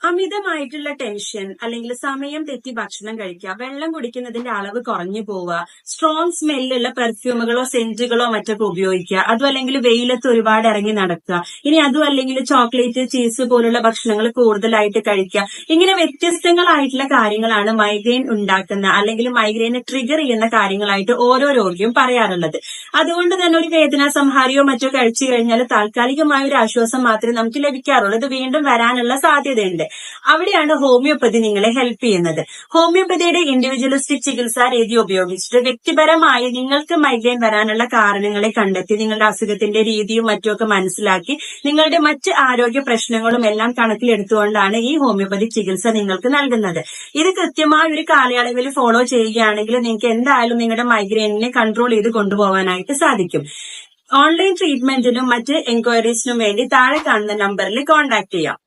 അമിതമായിട്ടുള്ള ടെൻഷൻ അല്ലെങ്കിൽ സമയം തെറ്റി ഭക്ഷണം കഴിക്കുക, വെള്ളം കുടിക്കുന്നതിന്റെ അളവ് കുറഞ്ഞു പോവുക, സ്ട്രോങ് സ്മെല്ലുള്ള പെർഫ്യൂമുകളോ സെന്റുകളോ മറ്റൊക്കെ ഉപയോഗിക്കുക, അതും അല്ലെങ്കിൽ വെയിലത്ത് ഒരുപാട് ഇറങ്ങി നടക്കുക, ഇനി അതും അല്ലെങ്കിൽ ചോക്ലേറ്റ് ചീസ് പോലുള്ള ഭക്ഷണങ്ങൾ കൂടുതലായിട്ട് കഴിക്കുക. ഇങ്ങനെ വ്യത്യസ്തങ്ങളായിട്ടുള്ള കാര്യങ്ങളാണ് മൈഗ്രെയിൻ ഉണ്ടാക്കുന്ന അല്ലെങ്കിൽ മൈഗ്രെയിനെ ട്രിഗർ ചെയ്യുന്ന കാര്യങ്ങളായിട്ട് ഓരോ രോഗിയും പറയാറുള്ളത്. അതുകൊണ്ട് തന്നെ ഒരു വേദനാ സംഹാരിയോ മറ്റോ കഴിച്ചു കഴിഞ്ഞാൽ താൽക്കാലികമായ ഒരു ആശ്വാസം മാത്രമേ നമുക്ക് ലഭിക്കാറുള്ളൂ. ഇത് വീണ്ടും വരാനുള്ള സാധ്യതയുണ്ട്. അവിടെയാണ് ഹോമിയോപ്പതി നിങ്ങളെ ഹെൽപ്പ് ചെയ്യുന്നത്. ഹോമിയോപ്പതിയുടെ ഇൻഡിവിജ്വലിസ്റ്റിക് ചികിത്സാ രീതി ഉപയോഗിച്ചിട്ട് വ്യക്തിപരമായി നിങ്ങൾക്ക് മൈഗ്രെയിൻ വരാനുള്ള കാരണങ്ങളെ കണ്ടെത്തി നിങ്ങളുടെ അസുഖത്തിന്റെ രീതിയും മറ്റുമൊക്കെ മനസ്സിലാക്കി നിങ്ങളുടെ മറ്റ് ആരോഗ്യ പ്രശ്നങ്ങളും എല്ലാം കണക്കിലെടുത്തുകൊണ്ടാണ് ഈ ഹോമിയോപ്പതി ചികിത്സ നിങ്ങൾക്ക് നൽകുന്നത്. ഇത് കൃത്യമായ ഒരു കാലയളവിൽ ഫോളോ ചെയ്യുകയാണെങ്കിൽ നിങ്ങൾക്ക് എന്തായാലും നിങ്ങളുടെ മൈഗ്രെയിനിനെ കൺട്രോൾ ചെയ്ത് കൊണ്ടുപോകാനായിട്ട് സാധിക്കും. ഓൺലൈൻ ട്രീറ്റ്മെന്റിനും മറ്റ് എൻക്വയറീസിനും വേണ്ടി താഴെ കാണുന്ന നമ്പറിൽ കോൺടാക്ട് ചെയ്യാം.